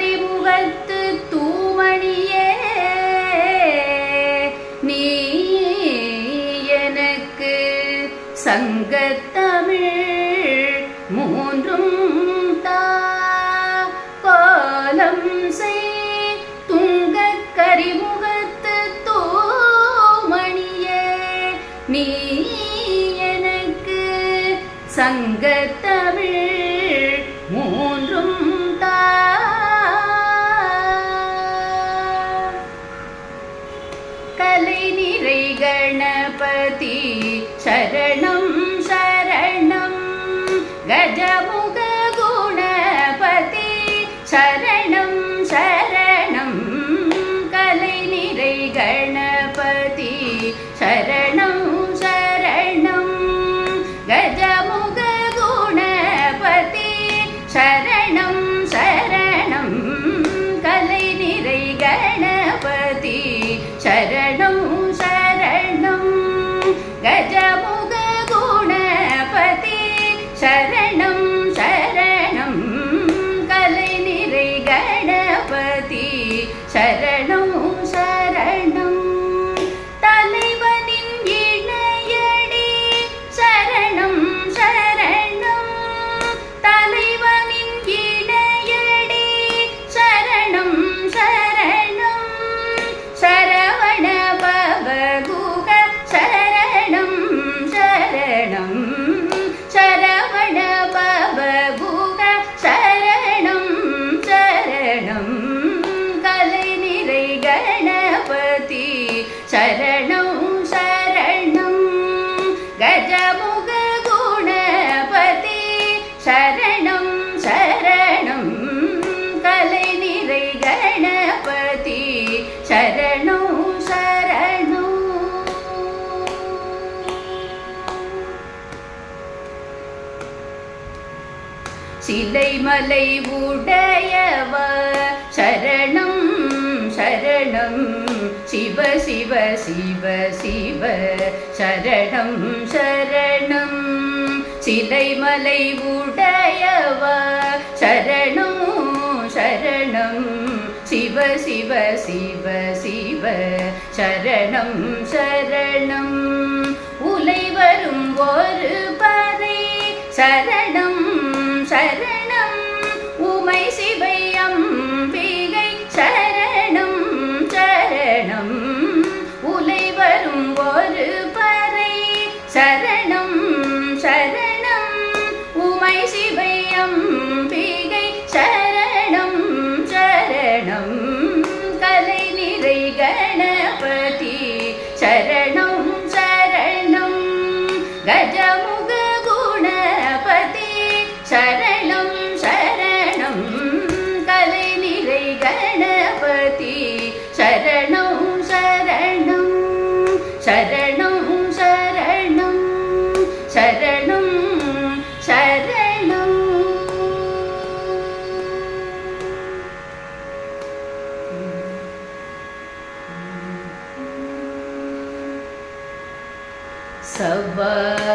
கரிமுகத்து தூமணியே நீ எனக்கு சங்கத்தமிழ் மூன்றும் தா கோலம் செய் துங்க கரிமுகத்து தூமணியே நீ எனக்கு சங்கத்தமிழ் மூன்றும் தா கலை நிறை கணபதி சரணம் சரணம் கஜமுக குணபதி சரணம் சரணம் கலை நிறை கணபதி சரணம் சரணம் கஜமுக குணபதி சரணம் சரணம் கலை நிறை கணபதி சரணம் சரணம் கஜமுக குணபதி சரணம் சரணம் கலை நிறை கணபதி சரணம் சரணம் தலைவனின் இணையடி சரணம் சரணம் தலைவனின் இணையடி சரணம் சரணம் சரவண பவகுக சரணம் சரணம் சரவண பவகுக சரணம் சரணம் கலை நிறை கணபதி சரணம் சரணம் கஜமுக குணபதி சரணம் சரணம் கலை நிறை கணபதி சரணம் சரணம் சிலைமலை உடையவ சரணம் சரணம் சிவ சிவ சிவ சிவ சரணம் சரணம் சிலைமலை உடையவ சரணம் சரணம் சிவ சிவ சிவ சிவ சரணம் சரணம் உலை வரும் ஒரு பறை சரணம் சரணம் உமை சிவை அம்பிகை சரணம் சரணம் உலை வரும் ஒரு பறை சரணம் சரணம் உமை சிவை அம்பிகை சரணம் சரணம் கலை நிறை கணபதி சரணம் சரணம் கஜமுக குணபதி சரணம் சரணம் கலை நிறை கணபதி சரணம் சரணம் சரணம் சரணம் சரணம் சரணம்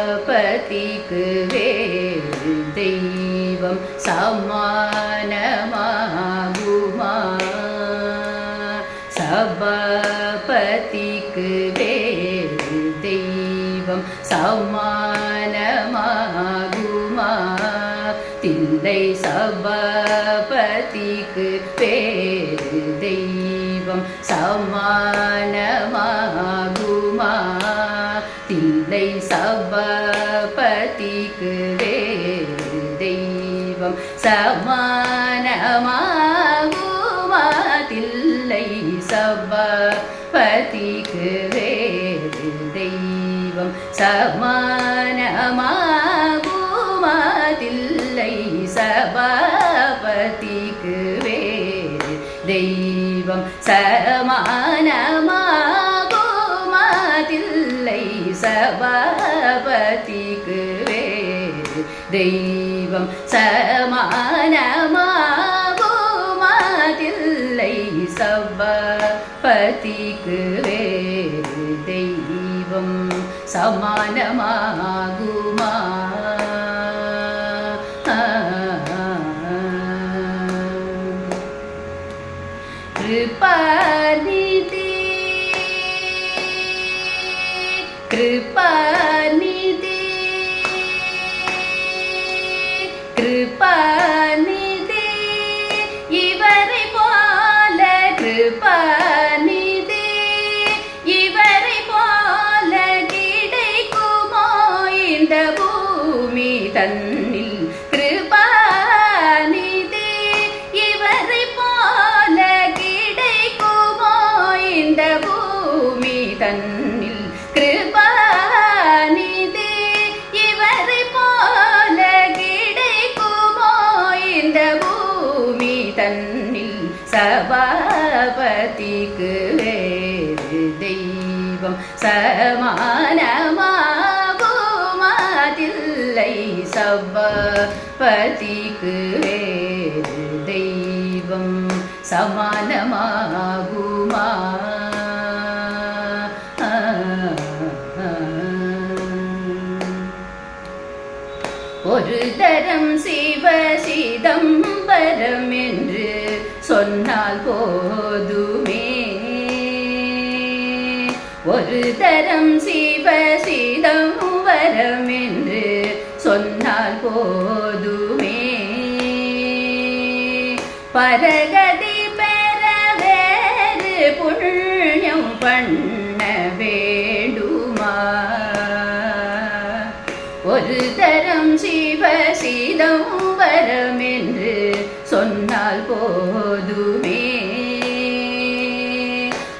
சபாபதிக்கு வேறு தெய்வம் சமானமாகுமா சபாபதிக்கு வேறு தெய்வம் சமானமாகுமா தில்லை சபாபதிக்கு வேறு தெய்வம் சமானமாகுமா தில்லை சபாபதிக்கு வேறு தெய்வம் சமானமாகுமா தில்லை சபாபதிக்கு வேறு தெய்வம் சமானமாகுமா தில்லை சபாபதிக்கு வேறு தெய்வம் சமானமாகுமா தில்லை சபாபதிக்கு வேறு தெய்வம் சமானமாகுமா தில்லை சபாபதிக்கு வேறு தெய்வம் சமானமாகுமா கிருபாநிதி கிருபாநிதி கிருபாநிதி இவரை போல கிருபாநிதி இவரை போல கிடைக்குமோ இந்த பூமி தன்னில் கிருபாநிதி இவரை போல கிடைக்குமோ இந்த பூமி தன்னில் கிருபாநிதி இவரை போல கிடைக்குமோ இந்த பூமி தன்னில் சபாபதிக்கு வேறு தெய்வம் சமானமாகுமாதில்லை சபாபதிக்கு வேறு தெய்வம் சமானமாகுமா ஒரு தரம் சிவ சிதம்பரம் என்று சொன்னால் போதுமே ஒரு தரம் சிவ சிதம்பரம் என்று சொன்னால் போதுமே பரகதி பெற வேறு புண்ணியம் பண்ண வேண்டுமா ஒரு தரம் சிவ சிதம்பரம் என்று சொன்னால் போதுமே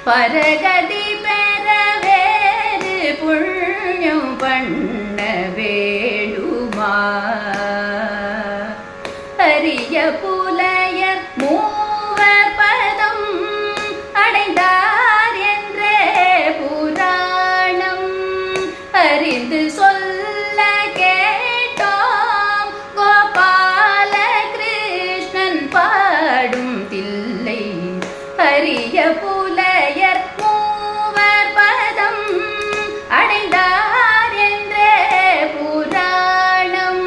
பரகதி பெற வேறு புண்ணியம் பண்ண வேண்டுமா அரிய புலையர் மூவர் பதம் அடைந்தார் என்றே புராணம் அறிந்து சொல்ல கேட்டோம் கோபால கிருஷ்ணன் பாடும் தில்லை அரிய புலையர் மூவர் பதம் அடைந்தார் என்றே புராணம்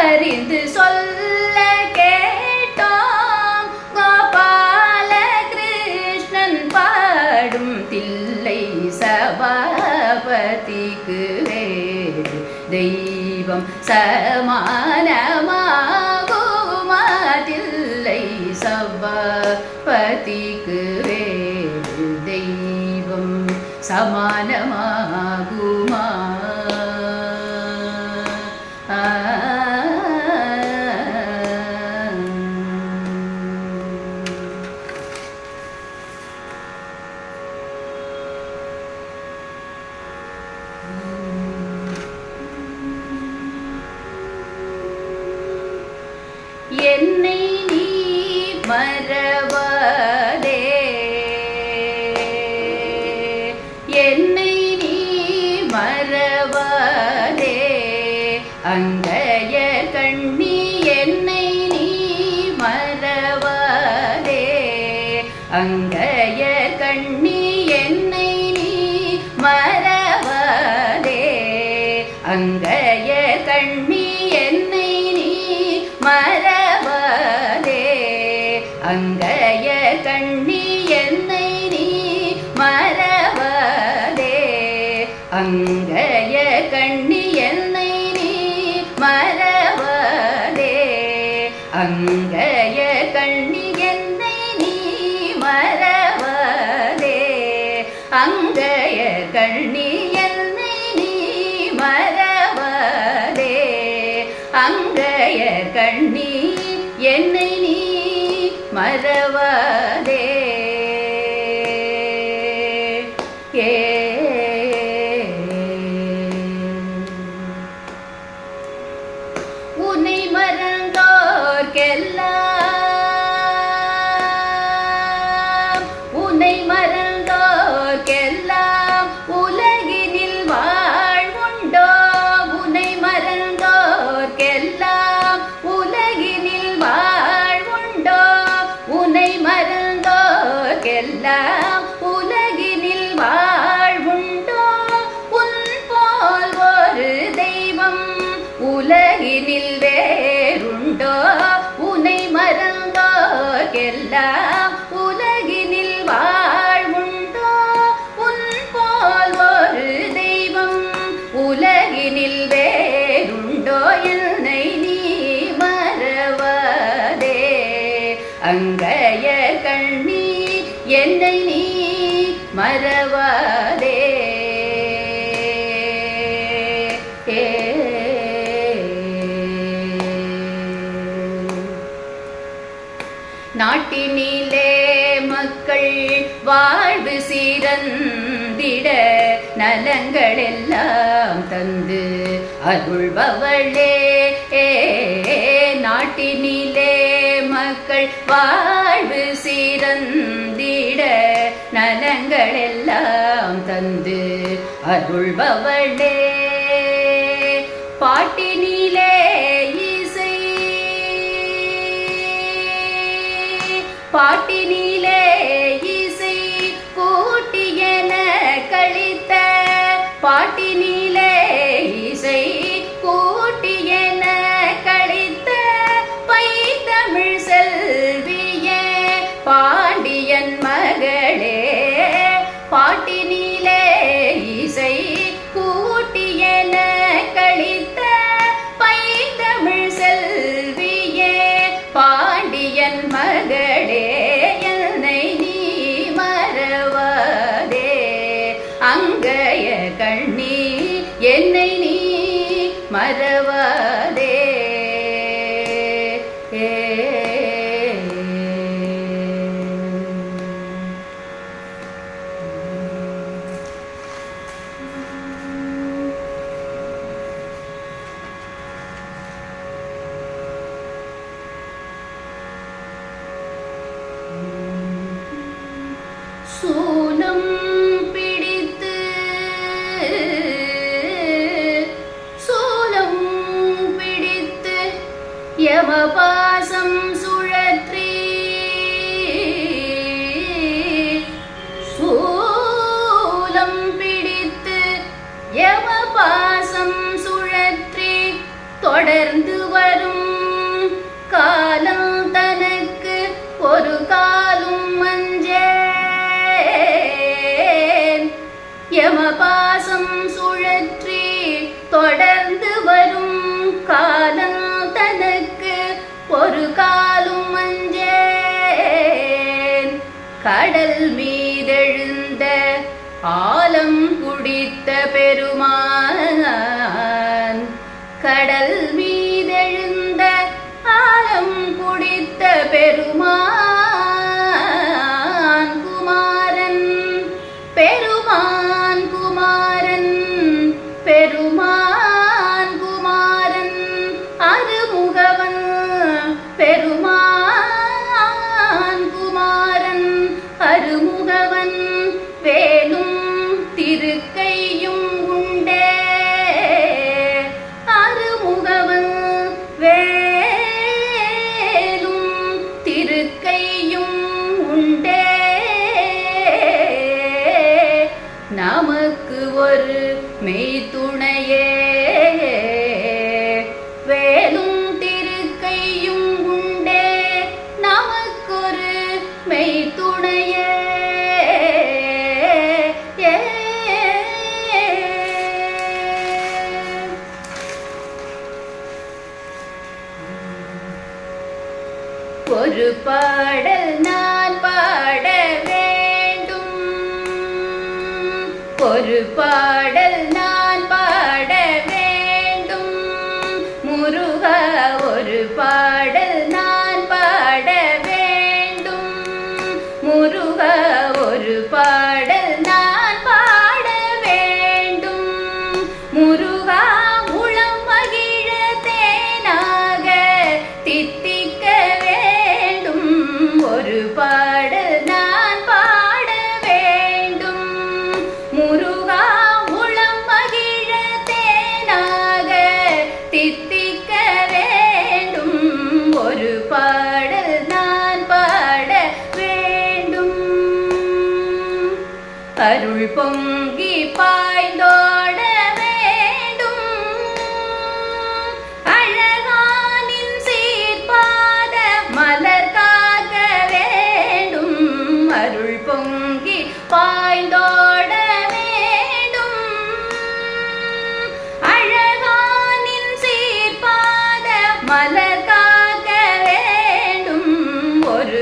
அறிந்து சொல்ல கேட்டோம் கோபால கிருஷ்ணன் பாடும் தில்லை சபாபதிக்கு வேறு தெய்வம் சமானமாகுமாதில்லை சபாபதிக்கு வேறு தெய்வம் சமானமாகுமா என்னை நீ மறவாதே என்னை நீ மறவாதே அங்கய கண்ணி என்னை நீ மறவாதே அங்கய கண்ணி என்னை நீ மறவாதே அங்கய கண்ணி என்னை நீ மறவாதே அங்கய கண்ணி என்னை நீ மறவாதே அங்கய கண்ணி என்னை நீ மறவாதே அங்கய கண்ணி என்னை நீ மறவாதே அங்கய கண்ணி என்னை நீ மறவாதே அங்கய கண்ணி என்னை நீ மறவாதே உன்னை மறந்தோர்க்கெல்லாம் உன்னை மறந்தோர்க்கெல்லாம் உலகினில் வாழ்வுண்டோ உன்னை மறந்தோர்க்கெல்லாம் உலகினில் வாழ்வுண்டோ உன்னை மறந்தோர் அங்கைய கண்ணி என்னை நீ மறவாதே. நாட்டினிலே மக்கள் வாழ்வு சிறந்திட நலங்களெல்லாம் தந்து அருள்பவளே. நாட்டினிலே மக்கள் வாழ்வு சிறந்திட நலங்களெல்லாம் தந்து அருள்பவளே. பாட்டினிலே பாட்டினிலே இசை கூட்டியன கழித்த பாட்டினிலே இசை கூட்டியன கழித்த பைத்தமிழ் செல்விய பாண்டியன் மகளே. பாட்டினிலே இசை கூட்டியன கழித்த பைத்தமிழ் செல்விய பாண்டியன் மகளே. என்னை நீ மறவாதே. அங்கைய கண்ணி என்னை நீ மறவாதே. சூலம் பிடித்து யமபாசம் சுழற்றி சூலம் பிடித்து யமபாசம் சுழற்றி தொடர்ந்து வரும் காலம் தனக்கு ஒரு காலும் மஞ்சேன். யமபாசம் சுழற்றி தொடர்ந்து வரும் காலம் தனக்கு ஒரு காலும் மஞ்சேன். கடல் மீதெழுந்த ஆலம் குடித்த பெருமான் கடல் மீதெழுந்த ஆலம் குடித்த பெருமான் குமாரன் பெருமான் குமாரன் பெருமான் குமாரன் அருமுகவன் பெருமான் குமாரன் அருமுகவன் வேலும் திருக்கையும் உண்டே. அருமுகவன் வேலும் திருக்கையும் உண்டே. நமக்கு ஒரு மெய்த்துணையே வேலும் திருக்கையும் உண்டே. நமக்கொரு மெய்த்துணையே. ஒரு பாடல் நான் பாட வேண்டும். ஒரு பாடல் நான் பாட வேண்டும். முருகா ஒரு பாடல் நான் பாட வேண்டும். முருகா ஒரு பாடல் நான் பாட வேண்டும். முருகா உளம் மகிழ தேனாக தித்திக்க வேண்டும். ஒரு பாடல் நான் பாட வேண்டும். முருகா உளம் மகிழ தேனாக தித்திக்க வேண்டும். ஒரு பாடல் நான் பாட வேண்டும். அருள் பொங்கி பாய்ந்தோட வேண்டும். அழகானின் சீர்பாத மலர் காக்க வேண்டும். அருள் பொங்கி பாய்ந்தோட வேண்டும். அழகானின் சீர்பாத மலர் காக்க வேண்டும். ஒரு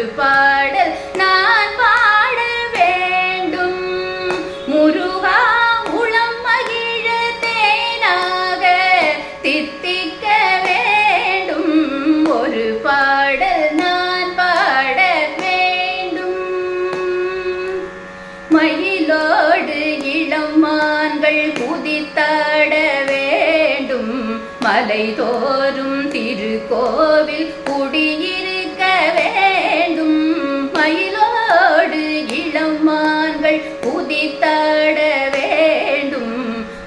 மலை தோறும் திருக்கோவில் குடியிருக்க வேண்டும். மயிலோடு இளமான்கள் குதித்தாட வேண்டும்.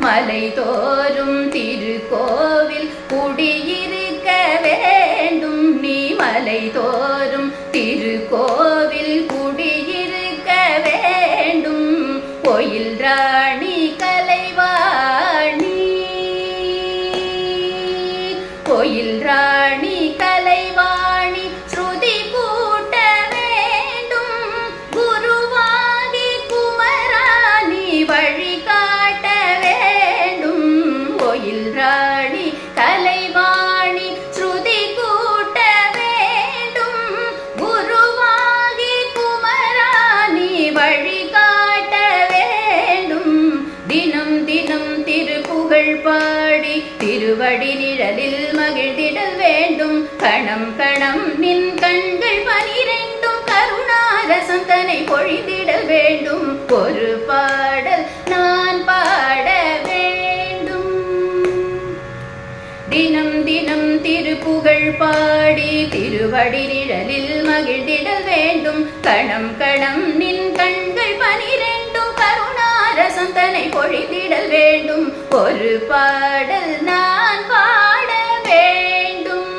மலை தோறும் திருக்கோவில் குடியிருக்க வேண்டும். நீ மலை தோறும் திருக்கோவில் குடியிருக்க வேண்டும். கோயில் ராணி கலைவாணி, கோயில் ராணி கலைவாணி ஸ்ருதி கூட்ட வேண்டும். குருவாகி குமராணி வழி காட்ட வேண்டும். கோயில் ராணி கலைவாணி ஸ்ருதி கூட்ட வேண்டும். குருவாகி குமராணி வழி காட்ட வேண்டும். தினம் தினம் திருப்புகழ் பாடி திருவடி நிழலில் மகிழ்ந்திடல் வேண்டும். கணம் கணம் நின் கண்கள் 12 கருணாரசம் தன்னை பொழிந்திடல் வேண்டும். ஒரு பாடல் நான் பாட வேண்டும். தினம் தினம் திருப்புகழ் பாடி திருவடி நிழலில் மகிழ்ந்திடல் வேண்டும். கணம் கணம் நின் கண்கள் 12 கருணாரசம் தன்னை பொழிந்திடல் வேண்டும். ஒரு பாடல் நான் பாட வேண்டும்.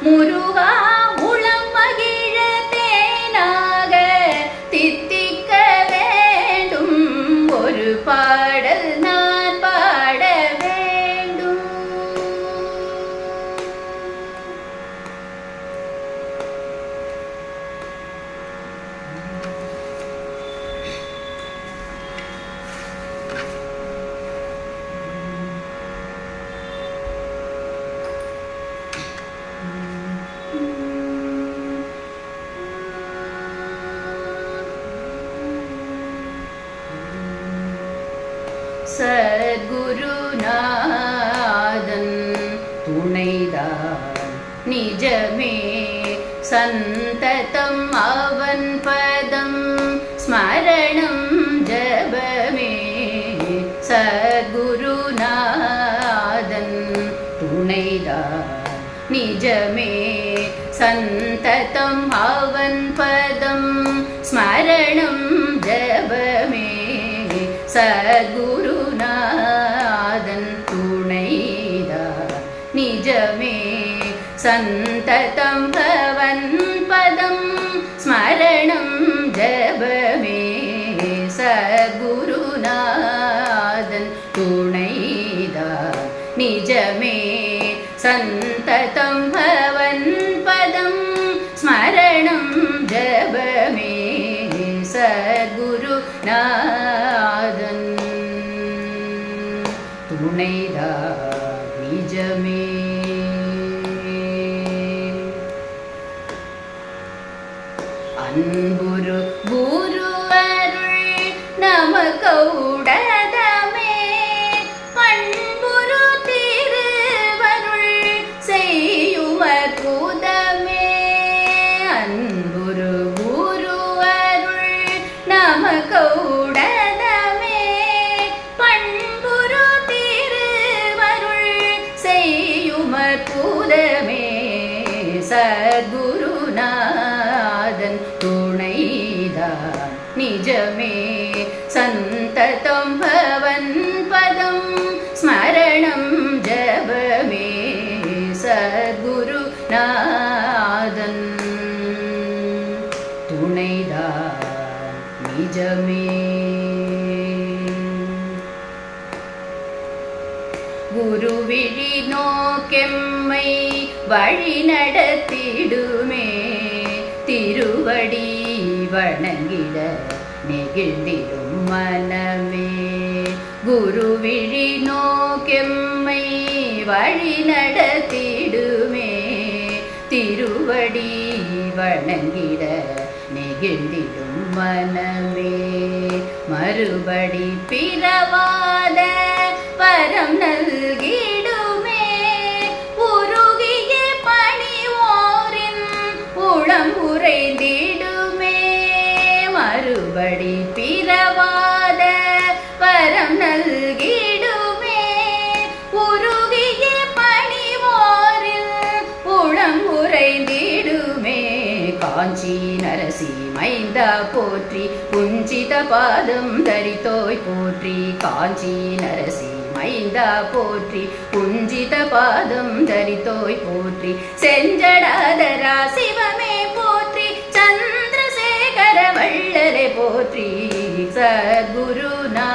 முருகா உளம் மகிழ தேனாக தித்திக்க வேண்டும். ஒரு பாடல் நான் பாட வேண்டும். சத்குருநாதன் துணைதான் நிஜமே சந்ததம் அவன் பதம் ஸ்மரணம் ஜபமே. சத்குருநாதன் துணைதான் நிஜமே சந்ததம் அவன் பதம் ஸ்மரணம் ஜபமே. சத்குருநாதன் துணைதான் நிஜமே சந்ததம் அவன் பதம் ஸ்மரணம் ஜபமே. சத்குருநாதன் துணைதான் நிஜமே சந்ததம் அவன் பதம் ஸ்மரணம் ஜபமே. சத்குருநாதன் துணைதான் நிஜமே. அன்புரு குரு அருள் நமக்கௌடதமே. பண்புரு திருவருள் செய்யும் அற்புதமே. அன்புரு குரு அருள் நமக்கௌடதமே. பண்புரு திருவருள் செய்யும் அற்புதமே. சத்குருநாதன் துணைதான் நிஜமே சந்ததம் அவன் பதம் ஸ்மரணம் ஜபமே. சத்குருநாதன் துணைதான் நிஜமே. குருவிழி நோக்கெம்மை வழி நடத்திடுமே. திருவடி வணங்கிட நெகிழ்ந்திடும் மனமே. குருவிழி நோக்கெம்மை வழி நடத்திடுமே. திருவடி வணங்கிட நெகிழ்ந்திடும் மனமே. மறுபடி பிறவாத வரம் நல்கிடுமே. உருகிய பணிவோரின் உளம் உறைந்திடுமே. மறுபடி பிறவாத வரம் நல்கிடுமே. உருகிய பணி காஞ்சி நரசி மைந்தா போற்றி குஞ்சித பாதம் தரித்தோய் போற்றி காஞ்சி நரசி மைந்தா போற்றி குஞ்சித பாதம் தரித்தோய் போற்றி செஞ்சடாதரா சிவமே போற்றி சந்திரசேகர வள்ளலே போற்றி சத்குருநாதன்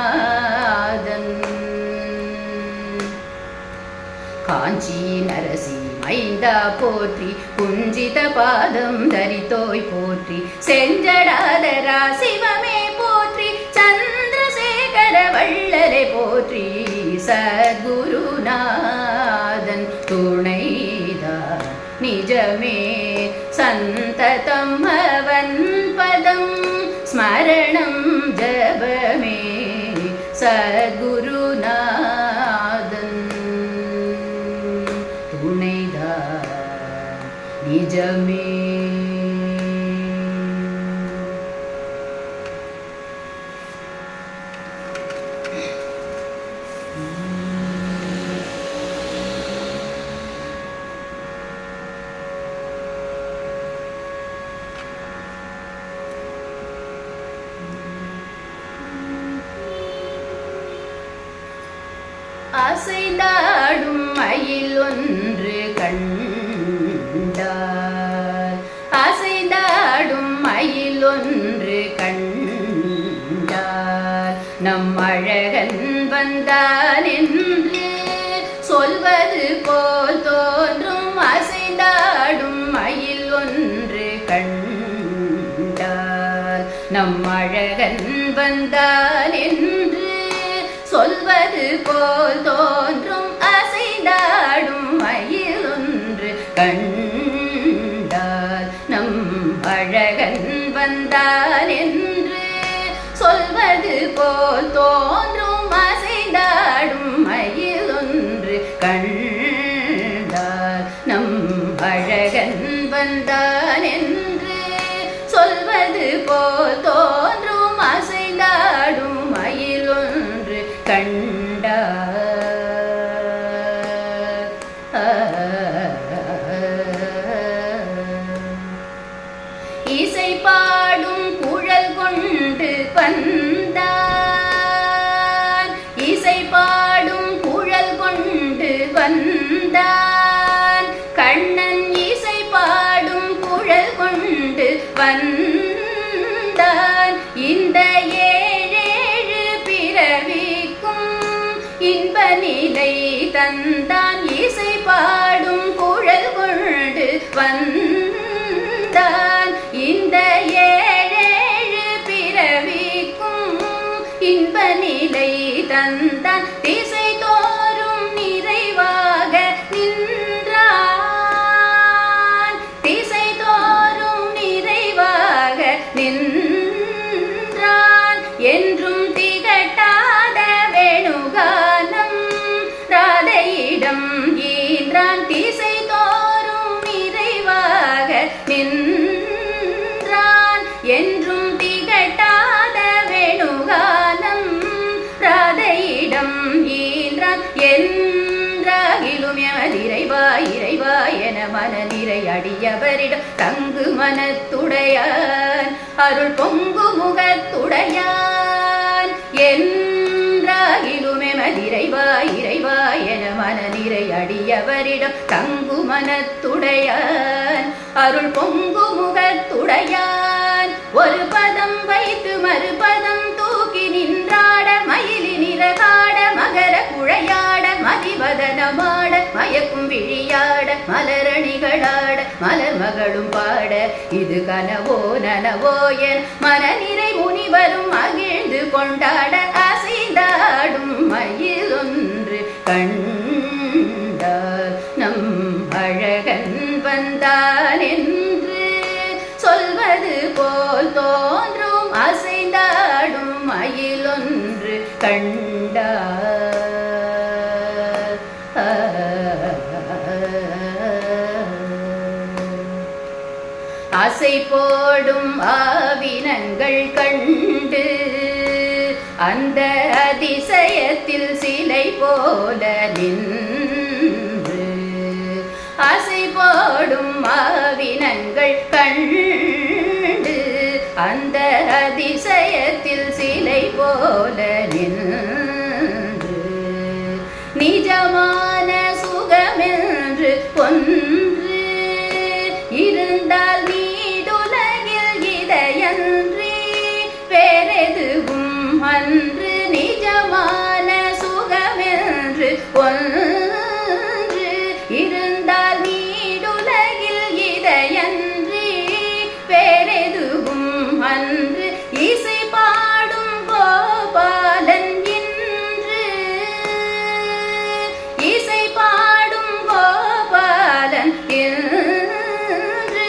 காஞ்சி நரசி மைந்தா போற்றி குஞ்சித பாதம் தரித்தோய் போற்றி செஞ்சடாதரா சிவமே போற்றி சந்திரசேகர வள்ளலே போற்றி சத்குருநாதன் துணைதான் நிஜமே சந்ததம் அவன் பதம் ஸ்மரணம் ஜபமே சத்குருநாதன் துணைதான் நிஜமே. அசைந்தாடும் மயில் ஒன்று கண்டால் அசைந்தாடும் மயில் ஒன்று கண்டால் நம் அழகன் வந்தான் என்று சொல்வது போல் தோன்றும் அசைந்தாடும் மயில் ஒன்று கண்டால் நம் அழகன் வந்தான் என்று சொல்வது போல் தோன்றும் அசைந்தாடும் மயில் ஒன்று கண்டால் நம் அழகன் வந்தான் என்று சொல்வது போல் தோன்றும் அசைந்தாடும் மயில் ஒன்று கண்டால் நம் அழகன் வந்தான் என்று சொல்வது போல் தோன்றும் அசைந்தாடும் மயில் ஒன்று கண்டார். இசை பாடும் குழல் கொண்டு வந்தான் இசை பாடும் குழல் கொண்டு வந்தான் கண்ணன் இசை பாடும் குழல் கொண்டு வந்தான் இந்த ஏழேழு பிறவிக்கும் இன்ப நிலை தந்தான் இசை பாடும் குழல் கொண்டு வந்தான் இந்த ஏழேழு பிறவிக்கும் இன்ப நிலை தந்தான் திசை தோறும் நிறைவாக நின்றான் திசை தோறும் நிறைவாக நின்றான் என்றும் திகட்டாத வேணுகானம் ராதையிடம் ஈன்றான் திசை தோறும் நிறைவாக நின்றான் என்றும் திகட்டாத வேணுகானம் ராதையிடம் ஈன்றான் என்றாகிலும் எமதிரைவா இறைவா என மன நிறை அடியவரிடம் தங்கு மனத்துடையான் அருள் பொங்கு முகத்துடையான் என்றாகிலும் எமதிரைவா இறைவா என மன நிறை அடியவரிடம் தங்கு மனத்துடையான் அருள் பொங்கு முகத்துடையான் ஒரு பதம் வைத்து மறுபதம் தூக்கி நின்றாட மயிலி நிறகாட மகர குழையாட மதிவதனமாட மயக்கும் விழியாட மலரணிகளாட மலர் மகளும் பாட இது கனவோ நனவோ என் மனநிறை முனிவரும் மகிழ்ந்து கொண்டாட அசைந்தாடும் மயில் ஒன்று கண்டால் நம் அழகன் வந்தான் என்று சொல்வது போல் தோன்றும் அசைந்தாடும் மயில் ஒன்று கண்டால் ஆசை போடும் ஆவினங்கள் கண்டு அந்த அதிசயத்தில் சிலை போல நின்று ஆசை போடும் ஆவினங்கள் கண்டு அந்த அதிசயத்தில் சிலை போல நின்று நிஜமான சுகமென்று ஒன்று இருந்தால் நீடுலகில் இதையன்றி வேறெதுவும் அன்று நிஜமான சுகமென்று ஒன்று இருந்தால் நீடுலகில் இதையன்றி வேறெதுவும் அன்று இசை பாடும் கோபாலன் இன்று இசை பாடும் கோபாலன் இன்று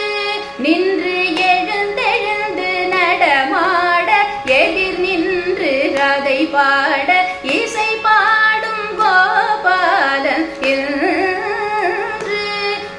நின்று எழுந்தெழுந்து நடமாட எதிர் நின்று அதை பாட இசை பாடும் கோபாலன் இன்று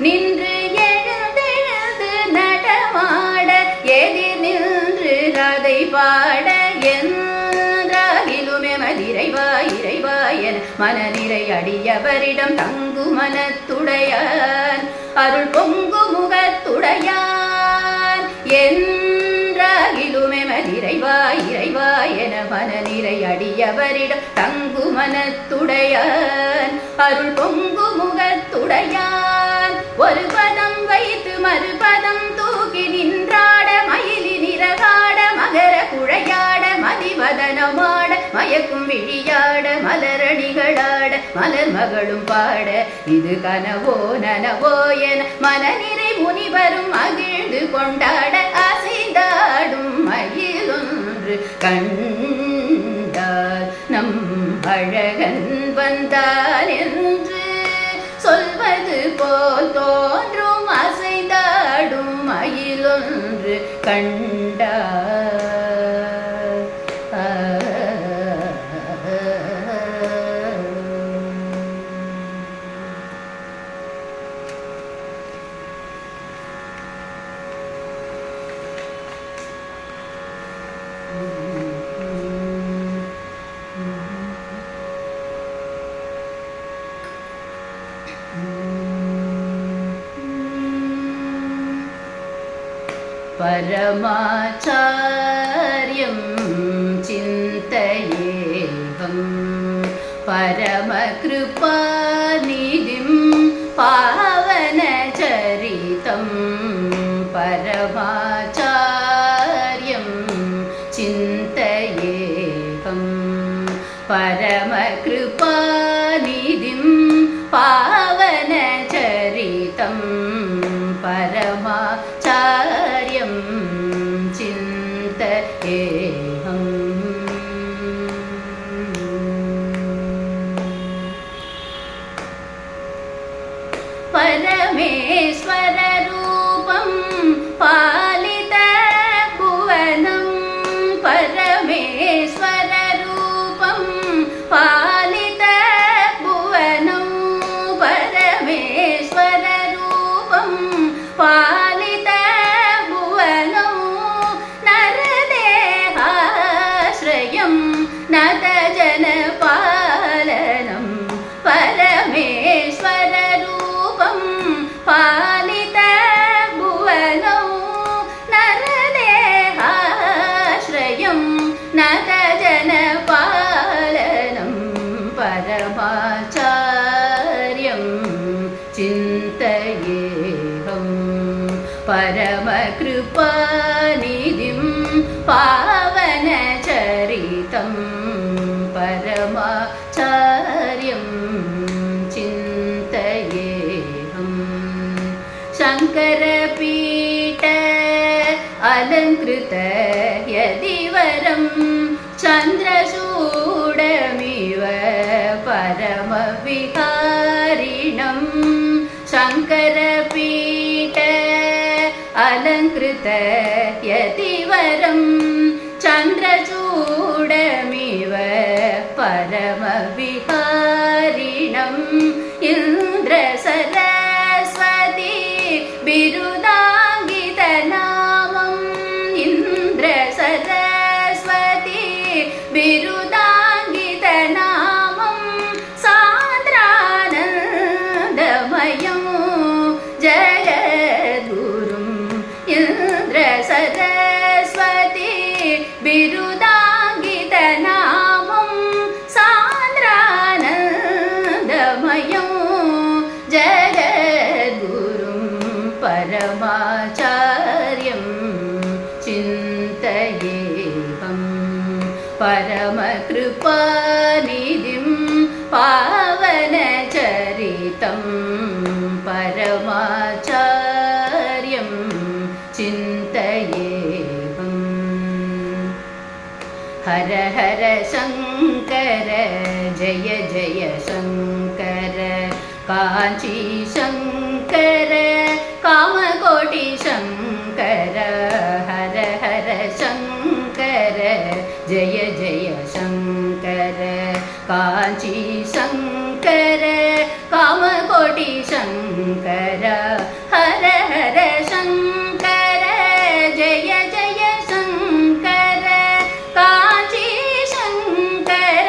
நின்று எழுந்தெழுந்து நடமாட எதிர் நின்று அதை பாட என்றாகிலுமே மதிரைவா இறைவா என மனநிறை அடியவரிடம் தங்கு மனத்துடையான் அருள் பொங்கு முகத்துடையான் என்றாகிலுமே மதிரைவா இறைவா என மனநிறை அடியவரிடம் தங்கு மனத்துடையான் அருள் பொங்கு முகத்துடையான் ஒரு பதம் வைத்து மறுபதம் தூக்கி நின்றாட மயிலி நிறகாட மகர குழையாட மதிவதனமாட மயக்கும் விழியாட மலரணிகளாட மலர் மகளும் பாட இது கனவோ நனவோ என மனநிறை முனிவரும் மகிழ்ந்து கொண்டாட அசைந்தாடும் மயிலொன்று கண்டால் நம் அழகன் வந்தால் என்று சொல்வது போல் தோன்றும் அசைந்தாடும் மயிலொன்று கண்டால் परमाचार्यं चिन्तयेऽहं परमकृपानिधिं पावनचरितं परमाचार्यं चिन्तयेऽहं परमकृपानिधिं पावनचरितं परमाचार्यं चिन्तयेऽहम् परमेश्वररूपं पालितभुवनं परमेश्वररूपं पालितभुवनं परमेश्वररूपं पालितभुवनं नरदेहाश्रयं नतजनपालनं परमेश्वररूपं पालितभुवनं नरदेहाश्रयं नतजनपालनं परमाचार्यं चिन्तयेऽहं परमकृपानिधिं पावनचरितं परमाचार्यं चिन्तयेऽहम् शङ्करपीठ अलङ्कृत यदिवरं चन्द्रचूडमिव परमविहारिणं शङ्करपीठ अलङ्कृत यदिवरं चन्द्रचूडमिव परमविहारिणम् इन्द्रसरस्वती बिरुदाङ्गितनामम् इन्द्रसरस्वती बिरुदाङ्गितनामं सान्द्रानन्दमयं जगद्गुरुं इन्द्रसरस्वती परमाचार्यं चिन्तयेऽहं परमकृपानिधिं पावनचरितं परमाचार्यं चिन्तयेऽहं हर हर शङ्कर जय जय शङ्कर काञ्ची शङ्कर कामकोटि शङ्कर हर हर शङ्कर जय जय शङ्कर काञ्ची शङ्कर कामकोटि शङ्कर हर हर शङ्कर जय जय शङ्कर काञ्ची शङ्कर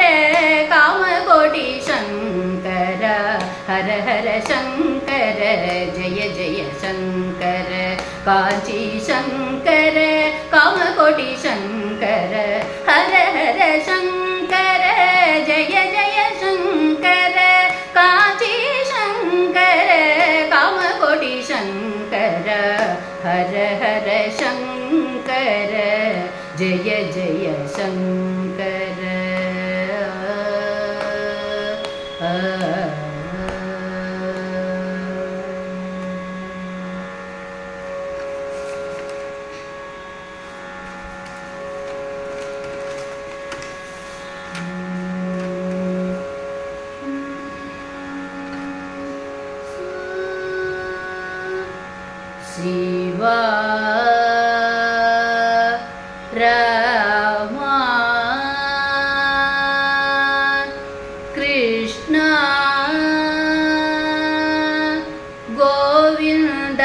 कामकोटि शङ्कर हर हर शङ्कर जय जय शङ्कर काञ्ची शङ्कर कामकोटि शङ्कर हर हर शङ्कर जय जय शङ्कर काञ्ची शङ्कर कामकोटि शङ्कर हर हर शङ्कर जय जय शङ्कर शिवा रामा कृष्णा गोविन्द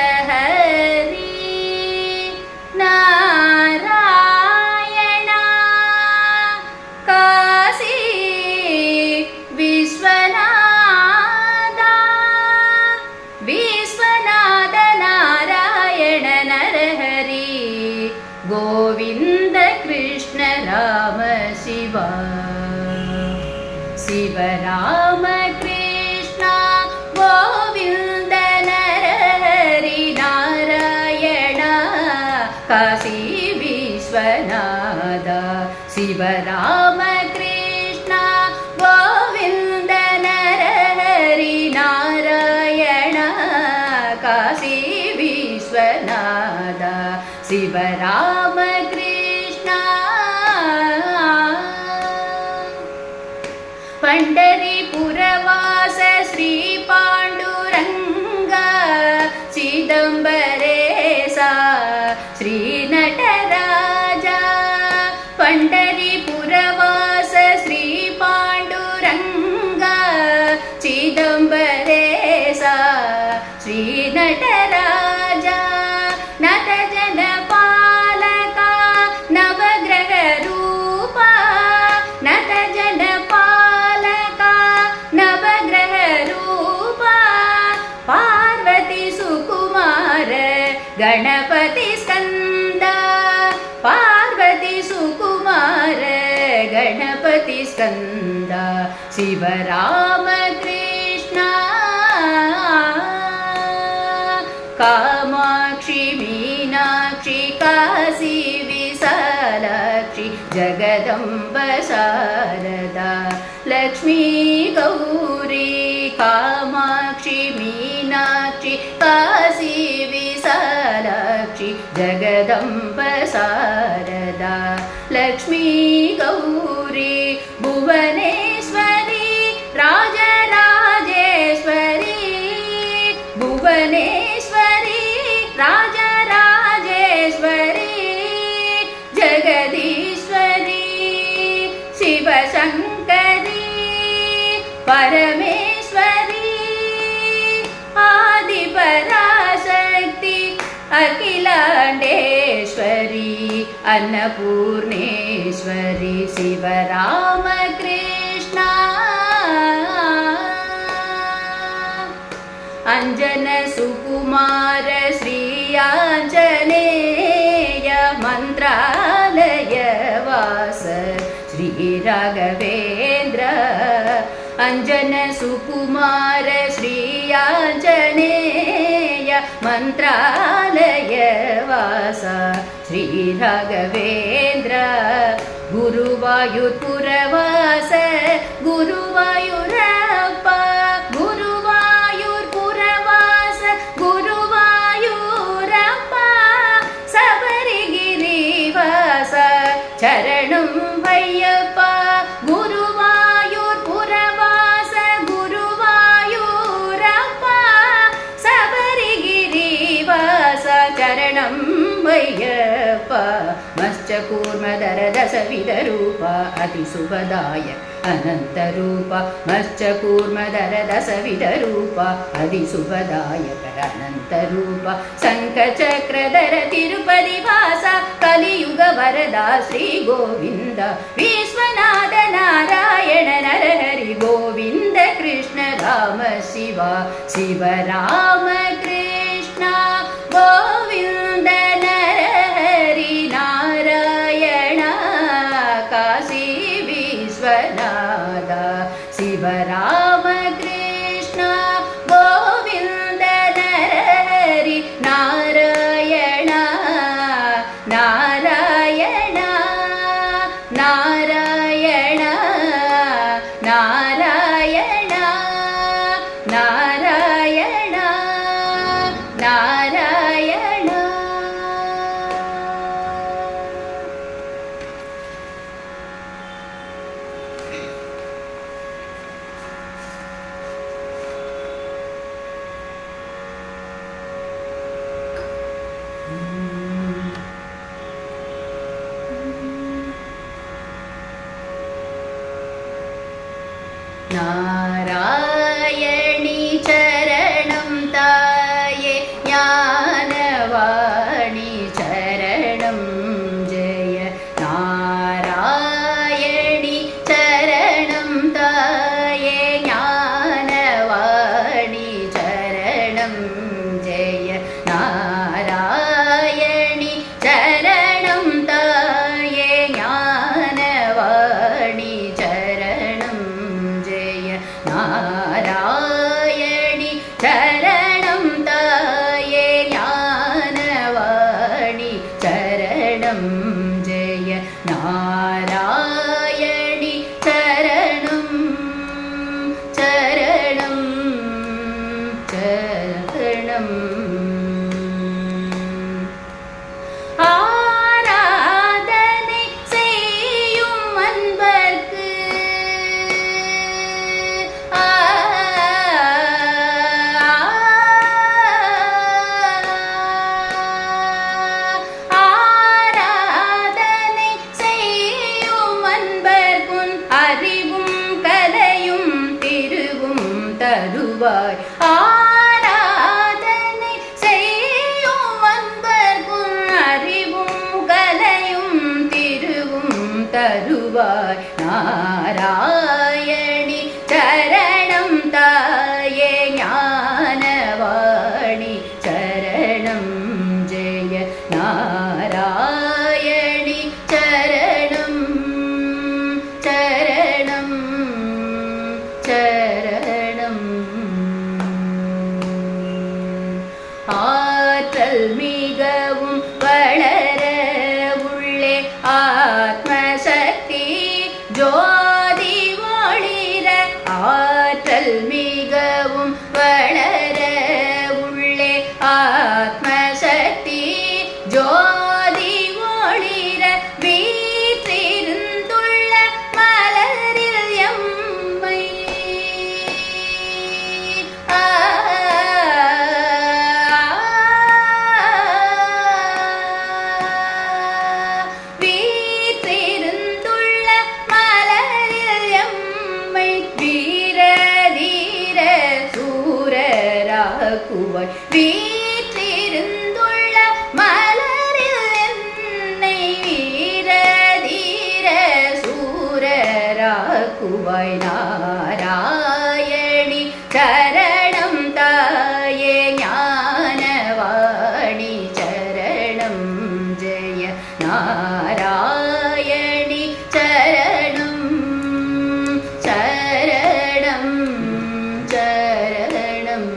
नरहरि नारायण काशी विश्वनाथ नारायण नरहरि गोविन्द कृष्ण राम शिवा शिव राम कृष्ण गोविन्द नरहरि नारायण काशी विश्वनाथ शिव राम कृष्ण गोविन्द नरहरि नारायण काशी विश्वनाथ शिव राम कृष्ण पंढरीपुरवास श्री पांडुरंग चिदंबरेसा श्री नटराजा पंढरीपुरवास श्री पांडुरंग चिदंबरेसा श्री नटराजा नत जन पालका नवग्रह रूपा नत जन पालका नवग्रह रूपा पार्वती सुकुमार गणपति स्कंद पार्वती सुकुमार गणपति स्कंद शिव राम कृष्ण कामाक्षी मीनाक्षी काशी विशालाक्षी जगदम्ब शारदा लक्ष्मी गौरी कामाक्षी मीनाक्षी काशी विशालाक्षी जगदम्ब शारदा लक्ष्मी गौरी भुवनेश्वरी राजराजेश्वरी भुवनेश्वरी राजराजेश्वरी जगदीश्वरी शिवशङ्करी परमेश्वरी आदिपराशक्ति अखिलाण्डेश्वरी अन्नपूर्णेश्वरी शिव राम कृष्ण अंजन सुकुमार श्री आंजनेय मंत्रालय वास श्री राघवेन्द्र अंजन सुकुमार श्री श्रीराञ्जनेय मन्त्रालयवास श्रीराघवेन्द्र गुरुवायुर्पुरवास गुरुवायुरप्पा गुरुवायुर्पुरवास गुरुवायुरप्पा सबरिगिरिवास चरणं भय्यप्पा गुरुवायुर्पुरवास गुरुवायुरप्पा सबरिगिरिवास चरणं भय्यप्पा मश्चकूर्मदरदशविधरूप अतिशुभदाय अनन्तरूप मश्चकूर्मदरदशविधरूप अतिशुभदायक अनन्तरूप शङ्खचक्रधर तिरुपतिवास कलियुगवरदा श्रीगोविन्द विश्वनाथ नारायण नरहरि गोविन्द कृष्ण राम शिव शिव राम कृष्ण गोविन्द नरहरि नारायण काशी विश्वनाथ शिव राम कृष्ण गोविन्द नरहरि नारायण नारायण नारायण नारायण नारायण नारायण नारायणी चरणं ताये ज्ञानवाणी चरणं जय नारायणी चरणं ताये ज्ञानवाणी चरणं जय नारायणी चरणं ताये ज्ञानवाणी चरणं नारायणी चरणं ताये ज्ञानवाणी चरणं जय नारायणी चरणं चरणं चरणं ஆராதனை செய்யும் அன்பர்க்கு தருவாய் ஆராதனை செய்யும் அன்பர்க்கும் அறிவும் கலையும் திருவும் தருவாய் நாராயணி சரணம் தாயே ஞானவாணி சரணம் ஜெய நாராயணி சரணம் சரணம் சரணம் ஆற்றல் மிகவும் வளர உள்ளே ஆத்மசக்தி ஜோதி ஒளிர ஆற்றல் மிகவும் வளர உள்ளே ஆத்மசக்தி ஜோதி ஒளிர வீற்றிருந்துள்ள மலரில் எம்மை வீற்றிருந்துள்ள மலரில் எம்மை வீர தீர சூரராக்குவாய் வீற்றிருந்துள்ள மலரில் என்னை வீர தீர சூரராக்குவாய் நாராயணி சரணம் தாயே ஞானவாணி சரணம் ஜெய நாராயணி சரணம் சரணம் சரணம்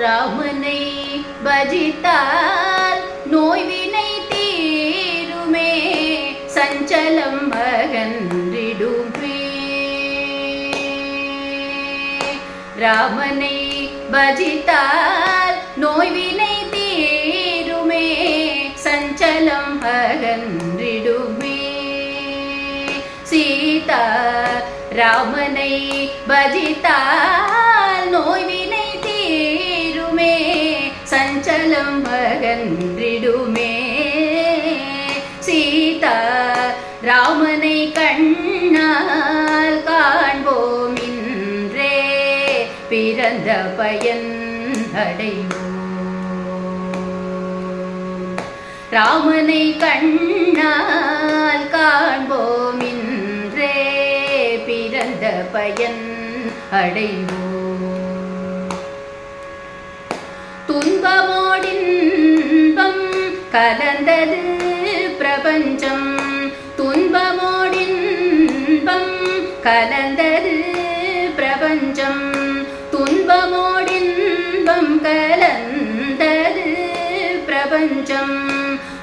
ராமனை பஜித்தால் நோய்வினை தீருமே சஞ்சலம் அகன்றிடுமே ராமனை பஜித்தால் நோய்வினை தீருமே சஞ்சலம் அகன்றிடுமே சீதா ராமனை பஜித்தால் நோய்வினை தீருமே சஞ்சலம் அகன்றிடுமே சீதா ராமனை கண்ணால் காண்போம் இன்றே பிறந்த பயன் அடைவோம் ராமனை கண்ணால் காண்போம் இன்றே பிறந்த பயன் அடைவோம் துன்பமோடின்பம் கலந்தது பிரபஞ்சம் துன்பமோடின்பம் கலந்தது பிரபஞ்சம் துன்பமோடின்பம் கலந்தது பிரபஞ்சம்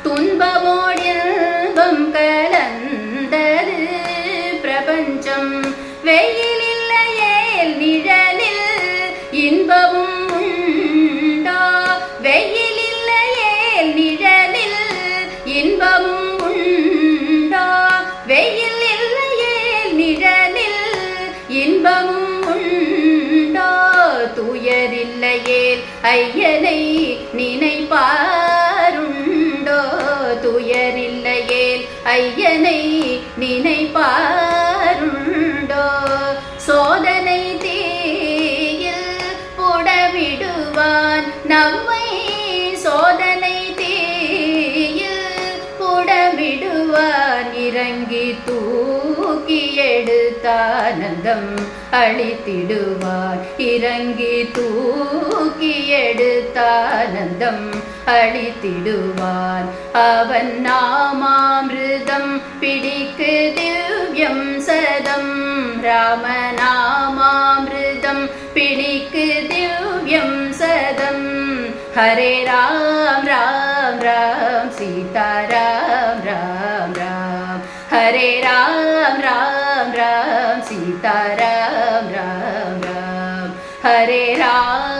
துன்பமோடின்பம் கலந்தது பிரபஞ்சம் வெயில் இல்லையேல் நிழலில் இன்பமும் உண்டோ வெயில் இல்லையேல் நிழலில் இன்பமும் உண்டோ வெயில் இல்லையேல் நிழலில் இன்பமும் உண்டோ துயரில்லையேல் ஐயனை நினைப்பாருண்டோ துயரில்லையேல் ஐயனை நினைப்பாருண்டோ சோதனை தீயில் புடமிடுவான் நம்மை சோதனை தீயில் புடமிடுவான் இறங்கி தூக்கி எடுத்தானந்தம் அளித்திடுவான் இறங்கி தூக்கி எடுத்தானந்தம் அளித்திடுவான் அவன் நாமாமிருதம் பிடிக்கு திவ்யம் சதம் ராமநாமாமிருதம் பிடிக்கு திவ்யம் சதம் ஹரே ராம் ராம் ராம் சீதா ராம் ராம் ராம் ஹரே ராம் ராம் ராம் சீதா ராம் ராம் ராம் ஹரே ராம்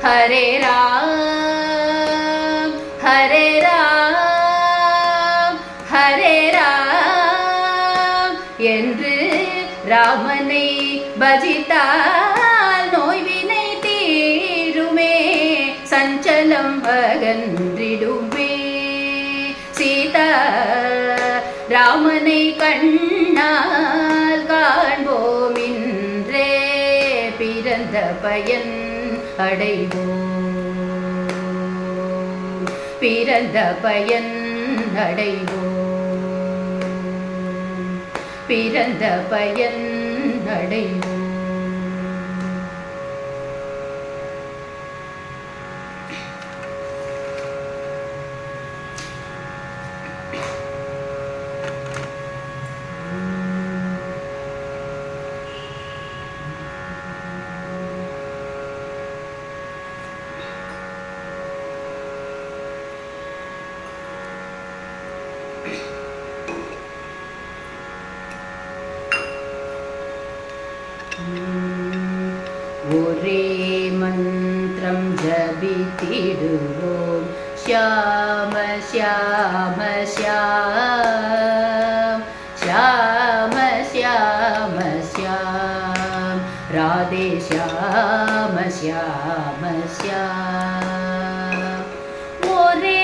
ஹரே ராம் ஹரே ராம் ஹரே ராம் என்று ராமனை பஜித்தால் நோய்வினை தீருமே சஞ்சலம் அகன்றிடுமே சீதா ராமனை கண்ணால் காண்போம் இன்றே பிறந்த பயன் அடைவோம் பிறந்த பயன் அடைவோம் பிறந்த பயன் அடைவோம் ஒரே மந்திரம் ஜபித்திடுவோம் ஷியாம ஷியாம ஷியாம் ஷியாம ஷியாம ஷியாம் ராதே ஷியாம ஷியாம ஷியாம் ஒரே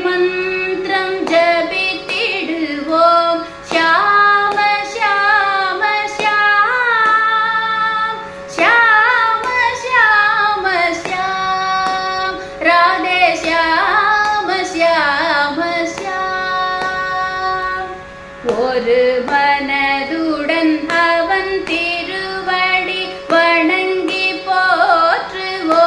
மந்திரம் ஜபித்திடுவோம் ஷியாம ஷியாம ஷியாம் ஷியாம ஷியாம ஷியாம் ராதே ஷியாம ஷியாம ஷியாம் ஒரு மனதுடன் அவன் திருவடி வணங்கி போற்றுவோம்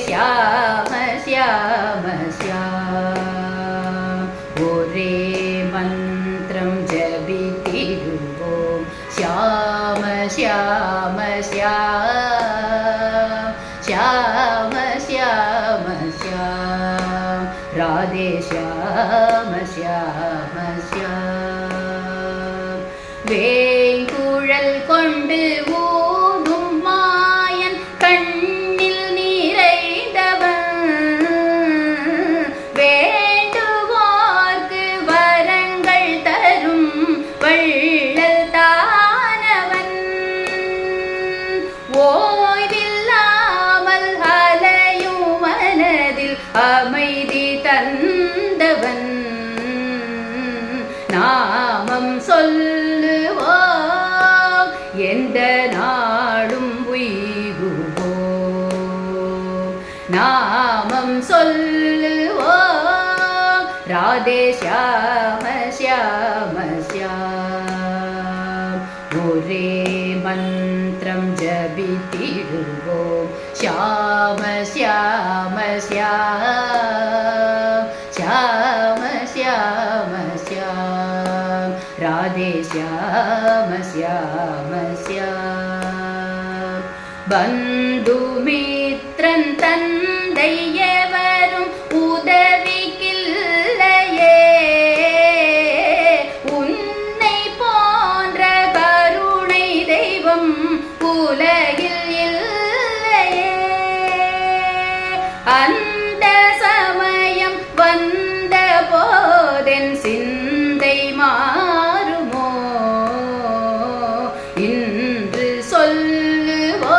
श्याम श्याम श्याम ओरे मन्त्रं जपितिरुवोम श्याम श्याम श्याम श्याम श्याम श्याम राधे श्याम श्याम श्याम வேங்குழல் கொண்டு ஊதும் மாயன் கண்ணில் நிறைந்தவன் வேண்டுவோர்க்கு வரங்கள் தரும் வள்ளல் தானவன் ஓய்வில்லாமல் அலையும் மனதில் அமைதி தந்தவன் நாமம் சொல்லுவோம் எந்த நாடும் உய்குவோம் நாமம் சொல்லுவோம் ராதே श्याम श्याम श्याम ஒரே மந்திரம் ஜபித்திடுவோம் श्याम श्याम श्याम श्याम श्याम श्याम राधे श्याम श्याम श्याम बन्धुमित्रं तन्दै एवरुम उदविकिल्लैये उन्नै पोன்ற கருணை தெய்வம் உலகில் இல்லையே அந்த சமயம் வந்த போதென் சிந்தை மாறுமோ இன்று சொல்லுவோம்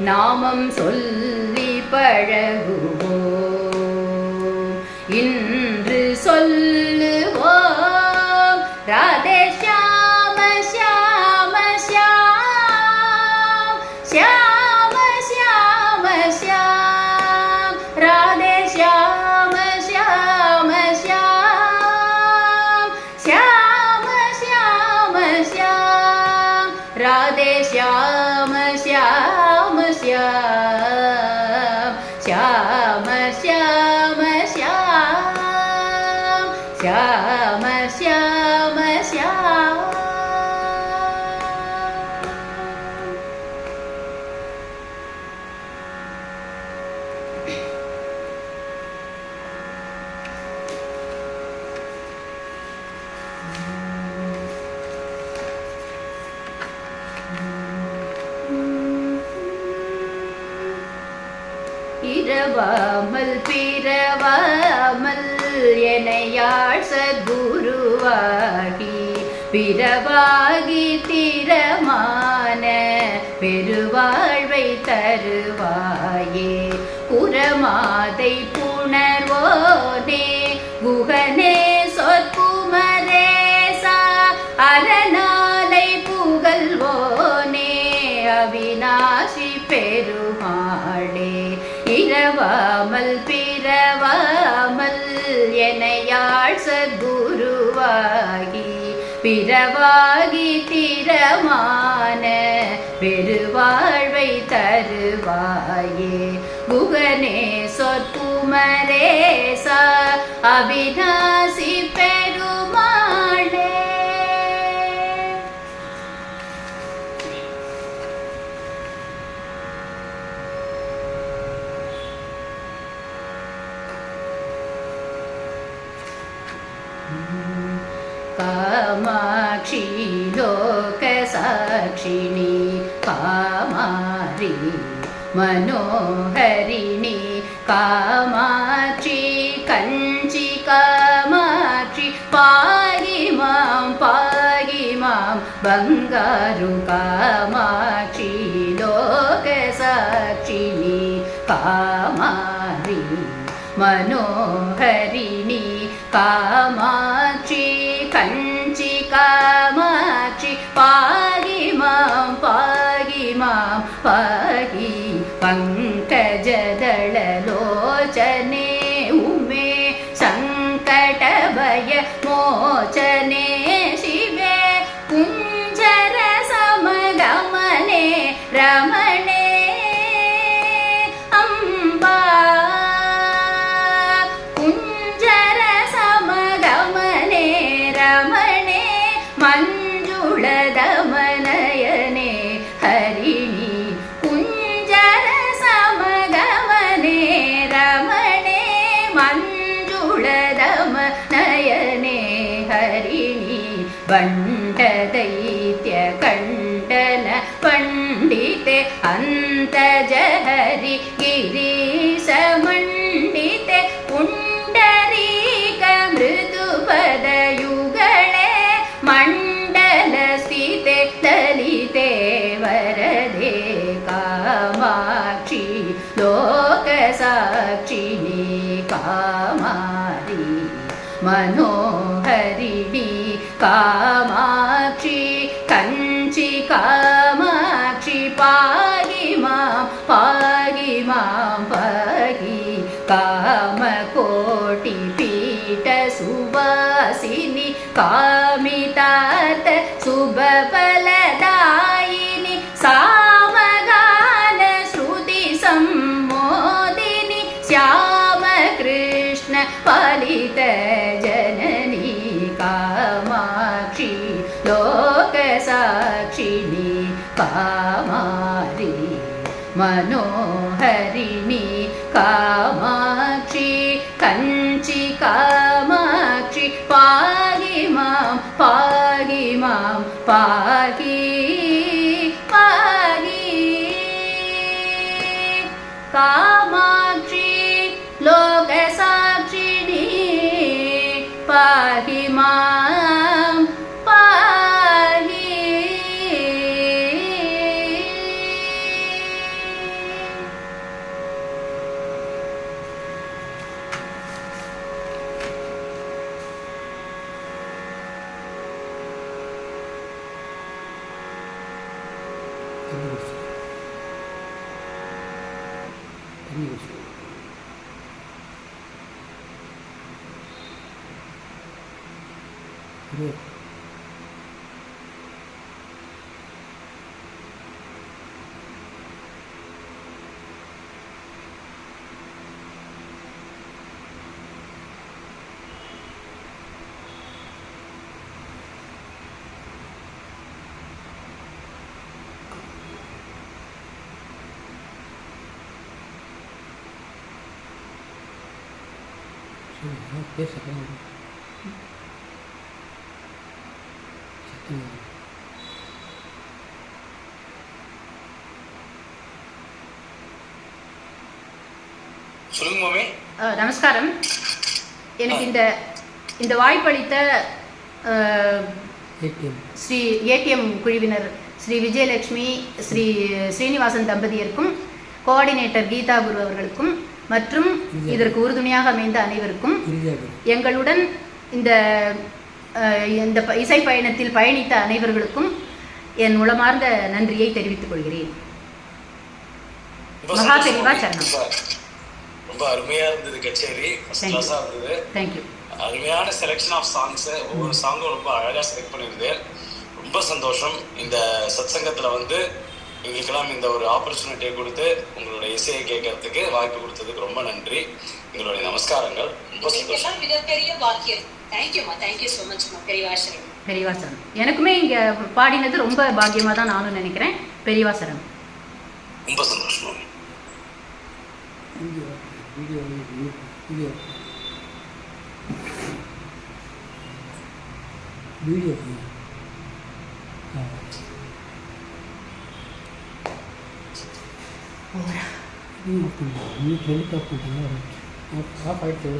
நாமம் சொல்லி பழகுவோம் இன்று சொல்லுவோம் ராதே श्याम श्याम श्याम श्याम श्याम श्याम राधे श्याम श्याम श्याम श्याम श्याम श्याम राधे श्याम श्याम श्याम श्याम श्याम श्याम श्याम श्याम श्याम இரவாமல் பிறவாமல் எனையாள் சத்குருவாகி பிறவாகி திறமான பெருவாழ்வை தருவாயே குரமாதை புணர்வோனே குகனே சொற்குமரேசா அரணாலை புகழ்வோனே அவிநாசி பெருமாளே இரவாமல் பிறவாமல் எனையாள் சத்குருவாகி பிறவாகி திறமான பெருவாழ்வை தருவாயே குகனே சொற்குமரேசா அவிநாசி பெருமாளே कामाक्षी लोकसाक्षिणी कामारी मनोहरिणी कामाक्षी कंची कामाक्षी पाहि मां बंगारु कामाक्षी लोकसाक्षिणी कामारी मनोहरिणी कामाक्षी कंची कामाक्षी पाहि मां पाहि पंकजदललोचने उमे संकटभय मोचने शिवे कुञ्जर समगमने रमणे अम्ब मञ्जुळदमनयने हरिणि कुञ्जर समगमने रमणे मञ्जुळदमनयने हरिणि बण्डदैत्यकण्डन पण्डिते अन्तजहरि गिरीशमण्डिते पुण्डरीक मृदुपदयुगळे मण्डलस्थिते ललिते वरदे कामाक्षि लोकसाक्षिणि कामारि मनोहरिणि कामाक्षि कंचि कामाक्षि पाहि मां पाहि कामकोटिपीठ सुवासिनि कामितार्थ शुभफलदायिनि सामगान श्रुति सम्मोदिनि श्यामकृष्ण पालित जननी कामाक्षि लोकसाक्षिणि कामारि मनोहरिणि कामाक्षि कंचि कामाक्षि पाहि मां पाहि कामाक्षि लोकसाक्षिणि पाहि मां நமஸ்காரம். எனக்கு இந்த வாய்ப்பளித்த ஸ்ரீ ஏடிஎம் குழுவினர் ஸ்ரீ விஜயலட்சுமி ஸ்ரீ ஸ்ரீனிவாசன் தம்பதியருக்கும் கோஆர்டினேட்டர் கீதா குரு அவர்களுக்கும் மற்றும் இதற்கு உறுதுணையாக அமைந்த அனைவருக்கும் எங்களுடன் இந்த இசை பயணத்தில் பயணித்த அனைவர்களுக்கும் என் உளமார்ந்த நன்றியை தெரிவித்துக் கொள்கிறேன். மகா பெரிவா சரணம். ரொம்ப அருமையா இருந்தது கச்சேரி, ஃபர்ஸ்ட் கிளாஸா இருந்தது. தேங்க்யூ. அருமையான செலெக்ஷன் ஆஃப் சாங்ஸ், ஒவ்வொரு சாங்கும் ரொம்ப அழகா செலக்ட் பண்ணிருந்தது. ரொம்ப சந்தோஷம். இந்த சத்சங்கத்துல வந்து எங்களுக்கெல்லாம் இந்த ஒரு ஆப்பர்ச்சுனிட்டியை கொடுத்து உங்களோட இசையை கேட்கறதுக்கு வாய்ப்பு கொடுத்ததுக்கு ரொம்ப நன்றி. எங்களுடைய நமஸ்காரங்கள். ரொம்ப சந்தோஷம். மிகப்பெரிய பாக்கியம். தேங்க்யூமா, தேங்க்யூ ஸோ மச்மா. பெரியவாசரம். பெரியவாசரம். எனக்குமே இங்க பாடினது ரொம்ப பாக்கியமா தான் நானும் நினைக்கிறேன். பெரியவாசரம். ரொம்ப சந்தோஷம். வீடியோ நீ ஹெலிகாப்டர் ஆஃப் ஆகிட்டு